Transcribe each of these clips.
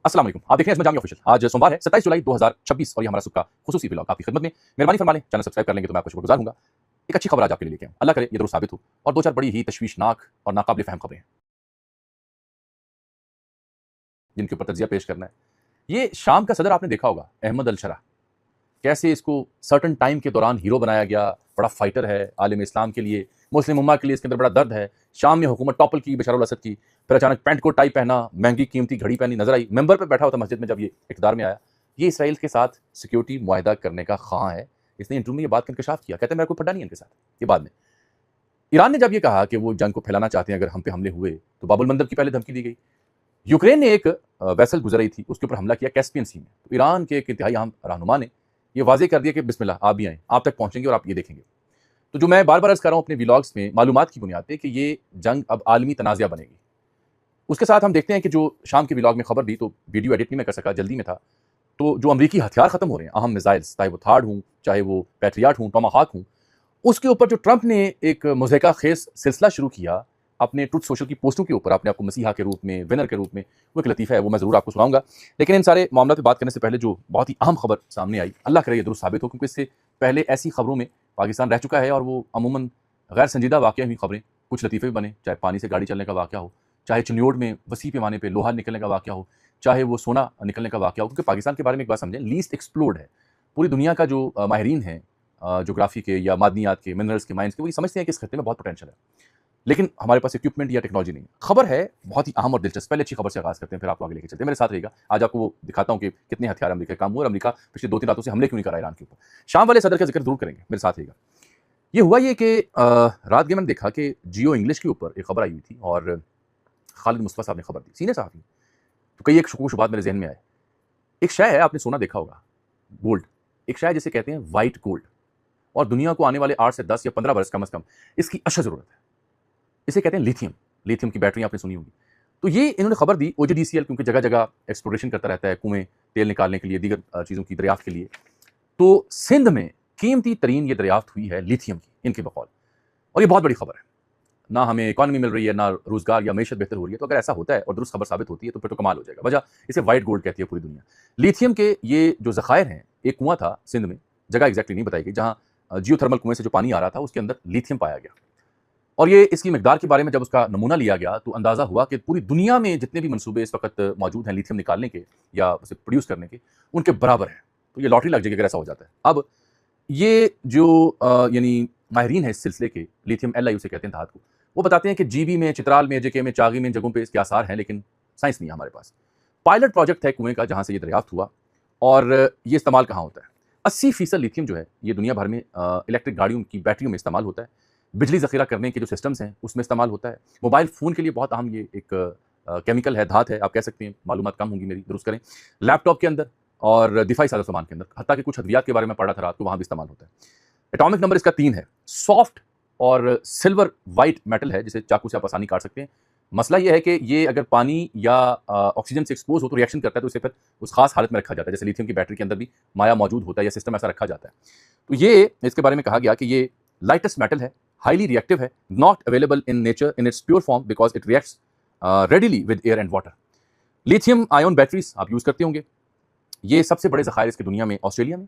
अस्सलाम वालेकुम। आप देख रहे हैं इसमें जामिया ऑफिशियल। आज सोमवार है 27 जुलाई 2026 और ये हमारा सुबह का खुसूसी व्लॉग आपकी खिदमत में। मेहरबानी फरमा लें, चैनल सब्सक्राइब कर लेंगे तो मैं आपको शुक्रगुजार हूंगा। एक अच्छी खबर आज आपके लिए लेके आऊं, अल्लाह करे ये दुरुस्त साबित हो। और दो चार बड़ी ही तशवीशनाक और नाकाबिल फहम खबरें हैं जिनके ऊपर तज्जिया पेश करना है। ये शाम का सदर आपने देखा होगा, अहमद अल शरा, कैसे इसको सर्टन टाइम के दौरान हीरो बनाया गया। बड़ा फाइटर है आलम इस्लाम के लिए, मुस्लिम उम्मा के लिए इसके अंदर बड़ा दर्द है। शाम में हुकूमत टॉपल की बशर अल असद की, फिर अचानक पैंट कोट टाई पहना, महंगी कीमती घड़ी पहनी नजर आई, मेंबर पर बैठा होता मस्जिद में जब ये इक़्तिदार में आया। ये इसराइल के साथ सिक्योरिटी मुआहदा करने का ख़्वाह है। इसने इंटरव्यू में ये बात का इंकशाफ किया, कहते हैं मेरा कोई पड्डा नहीं है इनके साथ। ये बाद में ईरान ने जब ये कहा कि वो जंग को फैलाना चाहते हैं, अगर हम पे हमले हुए तो बाबुल मंदब की पहले धमकी दी गई। यूक्रेन ने एक वेसल गुजर रही थी, उसके ऊपर हमला किया कैस्पियन सी में। तो ईरान के एक इंतहाई अहम रहनुमा ने ये वाजे कर दिया कि बिस्मिल्लाह आप भी आएँ, आप तक पहुंचेंगे और आप ये देखेंगे। तो जो मैं बार बार अर्ज कर रहा हूँ अपने व्लॉग्स में मालूमात की बुनियाद पे कि ये जंग अब आलमी तनाज़ा बनेगी। उसके साथ हम देखते हैं कि जो शाम के व्लॉग में खबर दी, तो वीडियो एडिट नहीं मैं कर सका, जल्दी में था। तो जो अमरीकी हथियार खत्म हो रहे हैं, अहम मिसाइल्स, चाहे वो थार्ड हूँ, चाहे वो पैट्रियाट हूँ, टोमाहाक हूँ, उसके ऊपर जो ट्रंप ने एक मुज़हिका खेज सिलसिला शुरू किया अपने ट्रुथ सोशल की पोस्टों के ऊपर, अपने आपको मसीहा के रूप में, विनर के रूप में, वो एक लतीफ़ा है, वो मैं ज़रूर आपको सुनाऊंगा। लेकिन इन सारे मामलों पे बात करने से पहले जो बहुत ही अहम खबर सामने आई, अल्लाह करे ये दुरुस्त साबित हो, क्योंकि इससे पहले ऐसी खबरों में पाकिस्तान रह चुका है और वो अमूमन गैर संजीदा वाक़या हुई खबरें, कुछ लतीफ़े भी बने, चाहे पानी से गाड़ी चलने का वाक़या हो, चाहे चिन्योड में वसी पैमाने पे लोहा निकलने का वाक़या हो, चाहे वो सोना निकलने का वाक़या हो। क्योंकि पाकिस्तान के बारे में एक बात समझें, लीस्ट एक्सप्लोर्ड है। पूरी दुनिया का जो माहिरीन हैं ज्योग्राफी के या मादनियात के, मिनरल्स के, माइंस के, वो ये समझते हैं कि इस खत्ते में बहुत पोटेंशियल है, लेकिन हमारे पास इक्विपमेंट या टेक्नोलॉजी नहीं है। खबर है बहुत ही अहम और दिलचस्प। पहले अच्छी खबर से आगाज़ करते हैं, फिर आपको आगे लेके चलते हैं। मेरे साथ रहेगा, आज आपको वो दिखाता हूँ कि कितने हथियार अमेरिका के काम हुए और अमेरिका पिछले 2-3 रातों से हमले क्यों नहीं कर रहा ईरान के ऊपर। शाम वाले सदर का जिक्र जरूर करेंगे, मेरे साथ रहेगा। ये हुआ ये कि रात के मैंने देखा कि जियो इंग्लिश के ऊपर एक खबर आई हुई थी और खालिद मुस्तफ़ा साहब ने खबर दी, सीनियर साहब। तो कई एक शुबहात मेरे जहन में आए। एक शय है, आपने सोना देखा होगा, गोल्ड, एक शय जिसे कहते हैं वाइट गोल्ड, और दुनिया को आने वाले 8 से 10 या 15 वर्ष कम से कम इसकी अशद जरूरत है। इसे कहते हैं लिथियम। लिथियम की बैटरी आपने सुनी होगी। तो ये इन्होंने खबर दी, ओजीडीसीएल क्योंकि जगह जगह एक्सप्लोरेशन करता रहता है, कुएं तेल निकालने के लिए, दीगर चीज़ों की दरियाफ्त के लिए। तो सिंध में कीमती तरीन ये दरियाफ्त हुई है लिथियम की, इनके बकौल। और ये बहुत बड़ी खबर है, ना हमें इकॉनमी मिल रही है, ना रोजगार या मैशत बेहतर हो रही है। तो अगर ऐसा होता है और दुरुस्त खबर साबित होती है तो फिर तो कमाल हो जाएगा। वजह इसे वाइट गोल्ड कहती है पूरी दुनिया। लिथियम के ये जो ज़खायर हैं, एक कुआं था सिंध में, जगह एग्जैक्टली नहीं बताई गई, जहाँ जियोथर्मल कुएं से जो पानी आ रहा था उसके अंदर लिथियम पाया गया। और ये इसकी मिकदार के बारे में जब उसका नमूना लिया गया तो अंदाज़ा हुआ कि पूरी दुनिया में जितने भी मनसूबे इस वक्त मौजूद हैं लिथियम निकालने के या उसे प्रोड्यूस करने के, उनके बराबर हैं। तो ये लॉटरी लग जाएगी अगर ऐसा हो जाता है। अब ये जो यानी माहिरीन है इस सिलसिले के, लिथियम एल उसे कहते हैं धातु को, वो बताते हैं कि जीबी में, चित्राल में, जेके में, चागी में, इन जगहों पे इसके आसार हैं, लेकिन साइंस नहीं है हमारे पास। पायलट प्रोजेक्ट है कुएं का जहाँ से ये दरियाफ्त हुआ। और ये इस्तेमाल कहाँ होता है? 80% लिथियम जो है ये दुनिया भर में इलेक्ट्रिक गाड़ियों की बैटरियों में इस्तेमाल होता है। बिजली ज़ख़ीरा करने के जो सिस्टम्स हैं उसमें इस्तेमाल होता है। मोबाइल फ़ोन के लिए बहुत अहम ये एक केमिकल है, धात है, आप कह सकते हैं। मालूमात कम होंगी मेरी, दुरुस्त करें। लैपटॉप के अंदर और दिफाई साज़ो सामान के अंदर, हत्ता कि कुछ अद्वियात के बारे में पढ़ा था रात को, वहाँ भी इस्तेमाल होता है। एटॉमिक नंबर इसका 3 है। सॉफ्ट और सिल्वर वाइट मेटल है जिसे चाकू से आप आसानी काट सकते हैं। मसला ये है कि ये अगर पानी या ऑक्सीजन से एक्सपोज हो तो रिएक्शन करता है, तो इसे फिर उस खास हालत में रखा जाता है, जैसे लिथियम की बैटरी के अंदर भी माया मौजूद होता है या सिस्टम ऐसा रखा जाता है। तो ये इसके बारे में कहा गया कि ये लाइटेस्ट मेटल है, हाईली रिएक्टिव है, not available in nature in its pure form because it reacts readily with air and water. Lithium ion batteries आप यूज़ करते होंगे। ये सबसे बड़े ज़खायर इसकी दुनिया में ऑस्ट्रेलिया में,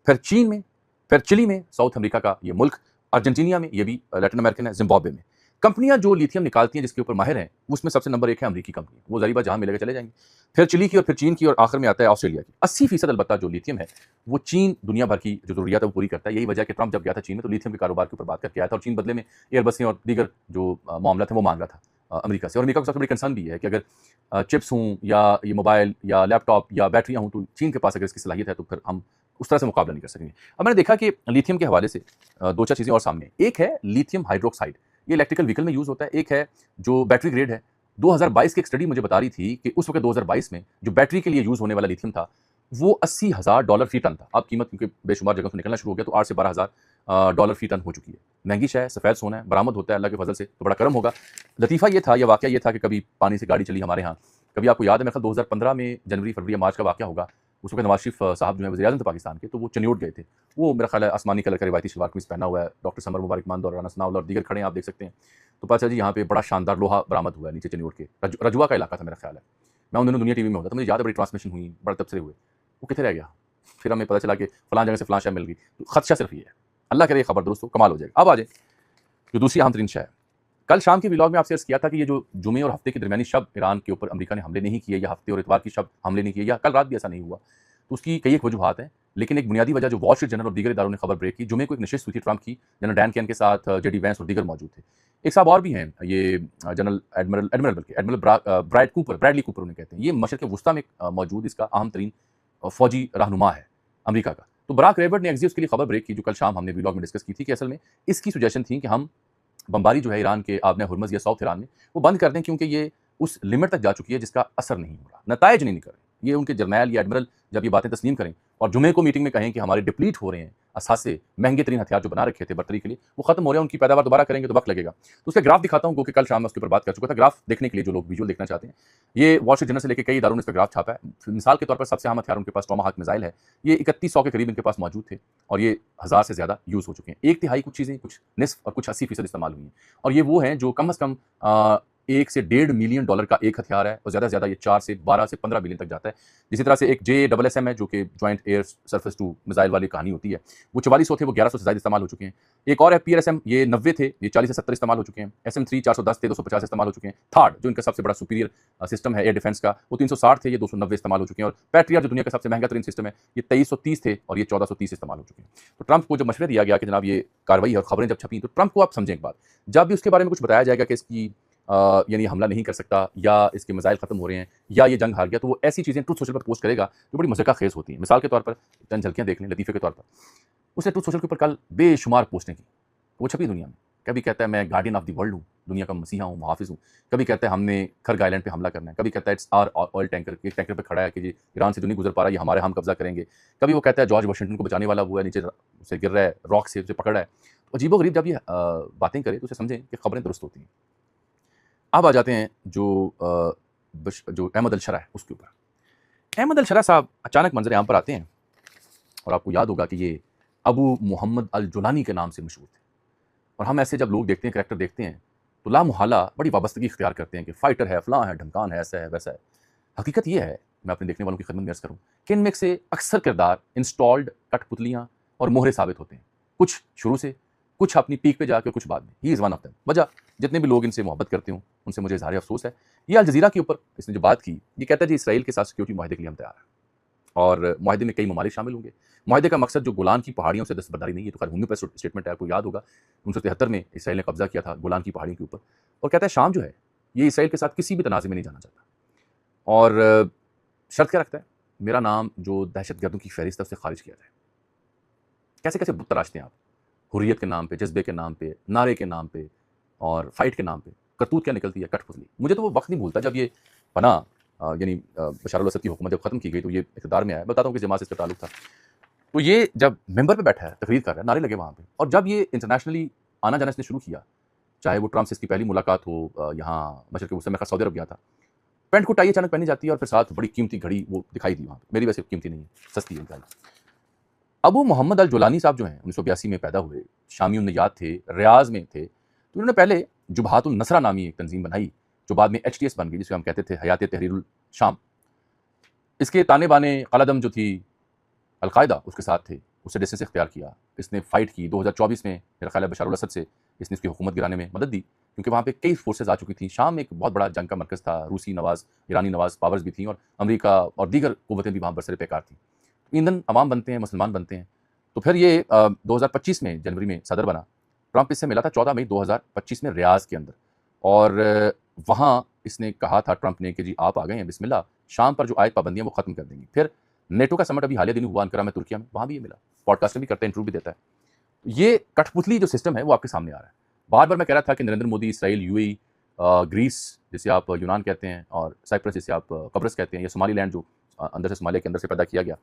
फिर चीन में, फिर चिली में, साउथ अमेरिका का ये मुल्क, अर्जेंटीना में, ये भी लैटिन अमेरिकन है, जिम्बाब्वे में। कंपनियां जो लिथियम निकालती हैं जिसके ऊपर माहिर हैं, उसमें सबसे नंबर 1 है अमेरिकी कंपनी। वो ज़रीबा जहाँ मिलेगा चले जाएंगे। फिर चिली की, और फिर चीन की, और आखिर में आता है ऑस्ट्रेलिया की। 80% अलबत्ता जो लिथियम है वो चीन दुनिया भर की जो ज़रूरियात है वो पूरी करता है। यही वजह है कि ट्रंप जब गया था चीन में तो लिथियम के कारोबार के ऊपर बात करके आया था, और चीन बदले में एयरबसें और दीगर जो मामला थे वो मांग रहा था अमेरिका से। और अमेरिका को सबसे बड़ी कंसर्न भी है कि अगर चिप्स हों या ये मोबाइल या लैपटॉप या बैटरियाँ हों, तो चीन के पास अगर इसकी सलाहियत है तो फिर हम उस तरह से मुकाबला नहीं कर सकेंगे। अब मैंने देखा कि लिथियम के हवाले से 2-4 चीज़ें और सामने। एक है लिथियम हाइड्रोक्साइड, ये इलेक्ट्रिकल व्हीकल में यूज़ होता है। एक है जो बैटरी ग्रेड है। 2022 की एक स्टडी मुझे बता रही थी कि उस वक्त 2022 में जो बैटरी के लिए यूज़ होने वाला लिथियम था वो $80,000 फी टन था। अब कीमत क्योंकि बेशुमार जगह से निकलना शुरू हो गया तो 8 से 12,000 डॉलर फी टन हो चुकी है। महंगी शय है, सफ़ेद सोना है, बरामद होता है अल्लाह के फजल से, तो बड़ा करम होगा। लतीफ़ा ये था या वाक़या ये था कि कभी पानी से गाड़ी चली हमारे यहाँ। कभी आपको याद है, मेरे ख्याल 2015 में जनवरी, फरवरी या मार्च का वाक़या होगा। उस वक्त नवाज शरीफ साहब जो है वज़ीर आज़म थे पाकिस्तान के, तो वो चनियोट गए थे। वो मेरा ख्याल है आसमानी कलर का रिवायती सलवार कमीज़ पहना हुआ है, डॉक्टर समर मुबारक मंद और राना सनाउल्लाह और दीगर खड़े हैं, आप देख सकते हैं। तो पता चला जी यहाँ पे बड़ा शानदार लोहा बरामद हुआ है नीचे चनियोट के, रजुआ का इलाका था मेरा ख्याल है। मैं उन दिनों दुनिया टीवी में होता था, मुझे याद है बड़ी ट्रांसमिशन हुई, बड़े तबसरे हुए, वो कितने रह गया। फिर हमें पता चला कि फलां जगह से फलां शय मिल गई। तो खदशा सिर्फ ये है, अल्लाह करे खबर दुरुस्त हो, कमाल हो जाएगा। अब आ जाए जो दूसरी अहम तरीन शय है, कल शाम के व्लॉग में आपसे अर्ज किया था कि ये जो जुमे और हफ्ते के दरमियानी शब ईरान के ऊपर अमेरिका ने हमले नहीं किए, या हफ्ते और इतवार की शब हमले नहीं किए, या कल रात भी ऐसा नहीं हुआ, तो उसकी कई एक वजूहात हैं। लेकिन एक बुनियादी वजह जो वॉल स्ट्रीट जर्नल और दीगर इदारों ने खबर ब्रेक की, जुमे को एक नशिस्त हुई थी ट्रंप की, जनरल डैन केन के साथ जेडी वैंस और दीगर मौजूद थे। एक साहब और भी हैं, ये जनरल एडमिरल ब्रैडली कूपर उन्हें कहते हैं। ये मशरक़ वुस्ता में मौजूद इसका अहम तरीन फौजी रहनुमा है अमेरिका का। तो बराक रेवर्ड ने एक्सियोस के लिए खबर ब्रेक की, जो कल शाम हमने व्लॉग में डिस्कस की थी, कि असल में इसकी सुजेशन थी कि हम बमबारी जो है ईरान के आबने हुर्मज़ या साउथ ईरान में, वो बंद कर दें, क्योंकि ये उस लिमिट तक जा चुकी है जिसका असर नहीं हो रहा, नताइज नहीं निकल रहे। ये उनके जर्नैल या एडमिरल जब ये बातें तस्लीम करें और जुमे को मीटिंग में कहें कि हमारे डिप्लीट हो रहे हैं असासे, महंगे तरीन हथियार जो बना रखे थे बर्तरी के लिए, वो खत्म हो रहे हैं, उनकी पैदावार दोबारा करेंगे तो वक्त लगेगा। तो उसका ग्राफ दिखाता हूँ, क्योंकि कल शाम में उसके ऊपर बात कर चुका था। ग्राफ देखने के लिए जो लोग विजुअल देखना चाहते हैं, ये वॉल स्ट्रीट जर्नल से लेकर कई इदारों ने इसका ग्राफ छापा है। मिसाल के तौर पर सबसे अहम हथियार उनके पास टोमाहाक मिसाइल है, ये 3100 के करीब इनके पास मौजूद थे, और ये 1000 से ज़्यादा यूज़ हो चुके हैं। एक तिहाई कुछ चीज़ें, कुछ निस्फ और कुछ 80% इस्तेमाल हुई हैं, और ये वो हैं जो कम अज़ कम 1 से $1.5 मिलियन का एक हथियार है, और ज़्यादा से ज़्यादा ये 4 से 12 से 15 बिलियन तक जाता है। जिसी तरह से एक JSSM है, जो कि joint air surface to missile वाली कहानी होती है, वो 4400 थे, वो 1100 से ज़्यादा इस्तेमाल हो चुके हैं। एक और है PRSM, ये 90 थे, ये 40 से 70 इस्तेमाल हो चुके हैं। SM-3 410 थे, 250 इस्तेमाल हो चुके हैं। थर्ड, जो इनका सबसे बड़ा सुपीरियर सिस्टम है एयर डिफेंस का, वो 360 थे, ये 290 इस्तेमाल हो चुके हैं। और पैट्रियट जो दुनिया का सबसे महंगा तरीन सिस्टम है, ये 2330 थे, और ये 1430 इस्तेमाल हो चुके हैं। तो ट्रंप को जब मशवरा दिया गया कि जनाब ये कार्रवाई है, और खबरें जब छपी, तो ट्रंप को आप समझें एक बात, जब भी उसके बारे में कुछ बताया जाएगा कि इसकी यानी हमला नहीं कर सकता, या इसके मिसाइल खत्म हो रहे हैं, या ये जंग हार गया, तो वो ऐसी चीज़ें ट्रुथ सोशल पर पोस्ट करेगा जो बड़ी मज़ाक़ खेज़ होती हैं। मिसाल के तौर पर चंद झलकियाँ देख लें, लतीफ़े के तौर पर उसने ट्रुथ सोशल के ऊपर कल बेशुमार पोस्टें की, वो छपी दुनिया में। कभी कहता है मैं गार्डियन ऑफ द वर्ल्ड हूँ, दुनिया का मसीहा हूँ, मुहाफ़िज़ हूँ। कभी कहता है हमने खर्ग आइलैंड पे हमला करना है। कभी कहता है इट्स आवर ऑयल टैंकर, एक टैंकर पे खड़ा है कि जी ईरान से जो नहीं गुजर पा रहा, ये हमारे, हम कब्जा करेंगे। कभी वो कहता है जॉर्ज वाशिंगटन को बचाने वाला वो है, नीचे से गिर रहा है, रॉक से उसे पकड़ रहा है। तो अजीबो-गरीब जब ये बातें करे, तो उसे समझें कि खबरें दुरुस्त होती हैं। अब आ जाते हैं जो अहमद अल-शरा है उसके ऊपर। अहमद अल-शरा साहब अचानक मंजर आम पर आते हैं, और आपको याद होगा कि ये अबू मोहम्मद अल-जुलानी के नाम से मशहूर थे। और हम ऐसे जब लोग देखते हैं, करैक्टर देखते हैं, तो लामुहल्ला बड़ी वाबस्तगी इख्तियार करते हैं कि फाइटर है, फलां है, ढमकान है, ऐसा है, वैसा है। हकीकत ये है, मैं अपने देखने वालों की खिदमत में अर्ज़ करूँ, कि इनमें से अक्सर किरदार इंस्टॉल्ड कठपुतलियाँ और मोहरे साबित होते हैं। कुछ शुरू से, कुछ अपनी पीक पे जाकर, कुछ बाद में। He is one of them. वजह, जितने भी लोग इनसे मोहब्बत करते हों, उनसे मुझे इज़हार अफ़सोस है। ये अल जज़ीरा के ऊपर इसने जो बात की, ये कहता है जी इसराइल के साथ सिक्योरिटी मुआहदे के लिए हम तैयार हैं, और मुआहदे में कई ममालिक शामिल होंगे। मुआहदे का मकसद जो गोलान की पहाड़ियों से दस्तबरदारी नहीं है, तो खैर हुमी पर स्टेटमेंट है, आपको याद होगा 1973 में इसराइल ने कब्जा किया था गोलान की पहाड़ियों के ऊपर। और कहता है शाम जो है, ये इसराइल के साथ किसी भी तनाज़े में नहीं जाना चाहता, और शर्त क्या रखता है, मेरा नाम जो दहशतगर्दों की फहरिस्त है उससे खारिज किया जाए। कैसे कैसे बुत तराशते हैं आप, हुर्रियत के नाम पे, जज्बे के नाम पे, नारे के नाम पे, और फाइट के नाम पे करतूत क्या निकलती है, कठपुतली। मुझे तो वो वक्त नहीं भूलता जब ये बना, यानी बशर अल-असद की हुकूमत जब खत्म की गई, तो ये इक़्तिदार में आया। बताता हूँ किस जमात से इसका ताल्लुक था। तो ये जब मेंबर पे बैठा है, तकरीर कर रहा है, नारे लगे वहाँ पे, और जब ये इंटरनेशनली आना जाना इसने शुरू किया, चाहे वो ट्रंप से इसकी पहली मुलाकात हो, यहाँ मशरक़ वुस्ता में, सऊदी अरब गया था, पैंट को टाई अचानक पहनी जाती है, और फिर साथ बड़ी कीमती घड़ी वो दिखाई दी वहाँ पे। मेरी वैसे कीमती नहीं है, सस्ती है घड़ी। अबू मोहम्मद अल-जुलानी साहब जो हैं 1982 में पैदा हुए, शामी उन्नयात थे, रियाज़ में थे। तो उन्होंने पहले जुबहातुन नसरा नामी एक तंजीम बनाई, जो बाद में HTS बन गई, जिसे हम कहते थे हयात तहरीरुल शाम। इसके ताने बाने कलादम जो थी अल-कायदा, उसके साथ थे, उससे डिस्टेंस इख्तियार किया। इसने फ़ाइट की 2024 में, मेरा ख़्याल है बशर अल-असद से इसने इसकी हुकूमत गिराने में मदद दी, क्योंकि वहाँ पे कई फोर्सेस आ चुकी थी। शाम एक बहुत बड़ा जंग का मरकज़ था, रूसी नवाज़, ईरानी नवाज़ पावर्स भी थी, और अमरीका और दीगर क़ुव्वतें भी वहाँ बरसर पैकार थी। ईंधन अवाम बनते हैं, मुसलमान बनते हैं। तो फिर ये 2025 में जनवरी में सदर बना। ट्रंप इससे मिला था 14 मई 2025 में रियाज़ के अंदर, और वहाँ इसने कहा था ट्रंप ने कि जी आप आ गए हैं, बिस्मिल्लाह, शाम पर जो आयत पाबंदियाँ वो ख़त्म कर देंगी। फिर नेटो का समिट अभी हालिया दिनों हुआ अंकारा में, तुर्किया में, वहाँ भी ये मिला। पॉडकास्ट में भी करता है, इंटरव्यू भी देता है। ये कठपुतली जो सिस्टम है वो आपके सामने आ रहा है। बार-बार मैं कह रहा था कि Narendra Modi, Israel, UAE, Greece जिसे आप यूनान कहते हैं, और साइप्रस जिसे आप कब्रस कहते हैं, या सोमालीलैंड जो अंदर से सोमालिया के अंदर से पैदा किया गया,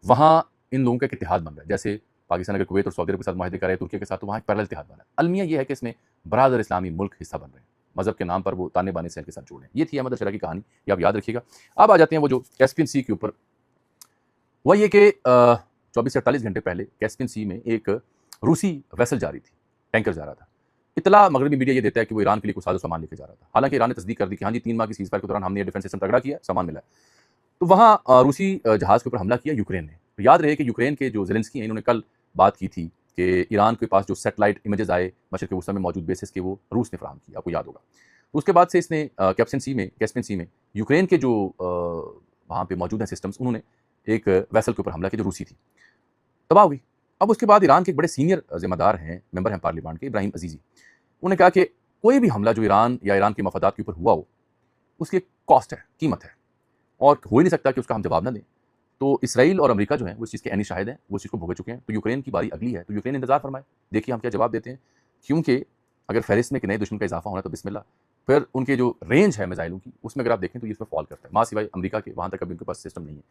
वहाँ इन लोगों का एक इत्तेहाद बन रहा है। जैसे पाकिस्तान अगर कुवैत और सऊदी अरब के साथ मुआहदे कर रहे हैं, तुर्की के साथ, तो वहाँ एक पैरेलल इत्तेहाद बना है। अलमिया ये है कि इसमें बरादर इस्लामी मुल्क हिस्सा बन रहे हैं, मज़हब के नाम पर वो ताने बाने इसराइल के साथ जोड़ रहे हैं। ये थी अहमद अल-शरा की कहानी, ये आप याद रखिएगा। अब आ जाते हैं वो जो कैस्पियन सी के ऊपर। हुआ ये कि 24 से 48 घंटे पहले कैस्पियन सी में एक रूसी वेसल जा रही थी, टैंकर जा रहा था। इतला मगरबी मीडिया ये देता है कि वो ईरान के लिए कुछ साजो सामान लेके जा रहा था। हालांकि ईरान ने तस्दीक कर दी कि हाँ जी 3 माह की सीज़फायर के दौरान हमने ये डिफेंस सिस्टम तगड़ा किया, सामान मिला है। तो वहाँ रूसी जहाज़ के ऊपर हमला किया यूक्रेन ने। तो याद रहे कि यूक्रेन के जो ज़ेलेंस्की हैं, इन्होंने कल बात की थी कि ईरान के पास जो सैटेलाइट इमेजेस आए मशरिक़ वुस्ता में मौजूद बेसिस के, वो रूस ने फराहम किया, आपको याद होगा। तो उसके बाद से इसने कैस्पियन सी में यूक्रेन के जो वहाँ पे मौजूद हैं सिस्टम्स, उन्होंने एक वेसल के ऊपर हमला किया जो रूसी थी, तबाह हो गई। अब उसके बाद ईरान के एक बड़े सीनियर ज़िम्मेदार हैं, मेंबर हैं पार्लियामेंट के, इब्राहिम अजीज़ी, उन्होंने कहा कि कोई भी हमला जो ईरान या ईरान के मफादात के ऊपर हुआ हो, उसकी एक कॉस्ट है, कीमत है, और हो ही नहीं सकता कि उसका हम जवाब ना दें। तो इसराइल और अमेरिका जो हैं वो इस चीज़ के ऐनी शाहिद हैं, वो इस चीज़ को भोग चुके हैं। तो यूक्रेन की बारी अगली है, तो यूक्रेन इंतजार फरमाए, देखिए हम क्या जवाब देते हैं। क्योंकि अगर फहरिस्त में एक नए दुश्मन का इजाफा होना है तो बिस्मिल्लाह, फिर उनके जो रेंज है मिसाइलों की, उसमें अगर आप देखें तो ये इसमें फॉल करता है, माँ सिवाय अमेरिका के, वहाँ तक अभी उनके पास सिस्टम नहीं है।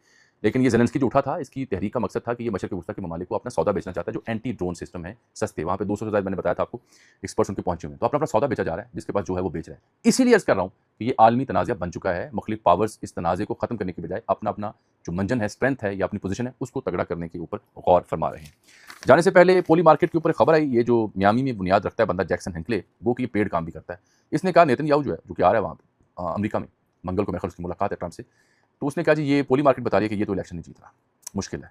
लेकिन ये ज़ेलेंस्की जो उठा था, इसकी तहरीक का मकसद था कि ये मशरिक़ वुस्ता के ममालिक को अपना सौदा बेचना चाहता है, जो एंटी ड्रोन सिस्टम है, सस्ते, वहाँ पे 200 से ज़्यादा मैंने बताया था आपको, एक्सपर्ट्स उनके पहुंचे हुए हैं। तो अपना सौदा बेचा जा रहा है, जिसके पास जो है वो बेच रहा है। इसीलिए अर्ज़ कर रहा हूँ कि ये आलमी तनाज़ा बन चुका है। मुख्तलिफ पावर्स इस तनाज़े को ख़त्म करने के बजाय अपना अपना जो मंजन है, स्ट्रेंथ है या अपनी पोजीशन है, उसको तगड़ा करने के ऊपर गौर फरमा रहे हैं। जाने से पहले पोली मार्केट के ऊपर एक खबर आई, ये जो मियामी में बुनियाद रखता है बंदा जैक्सन हिंकले, वो कि ये पेड काम भी करता है। इसने कहा नेतन्याहू जो है, जो कि आ रहा है वहाँ पे अमेरिका में, मंगल को मेरे ख्याल उसकी मुलाकात है ट्रंप से, तो उसने कहा जी ये पोली मार्केट बता रही है कि ये तो इलेक्शन नहीं जीत रहा, मुश्किल है।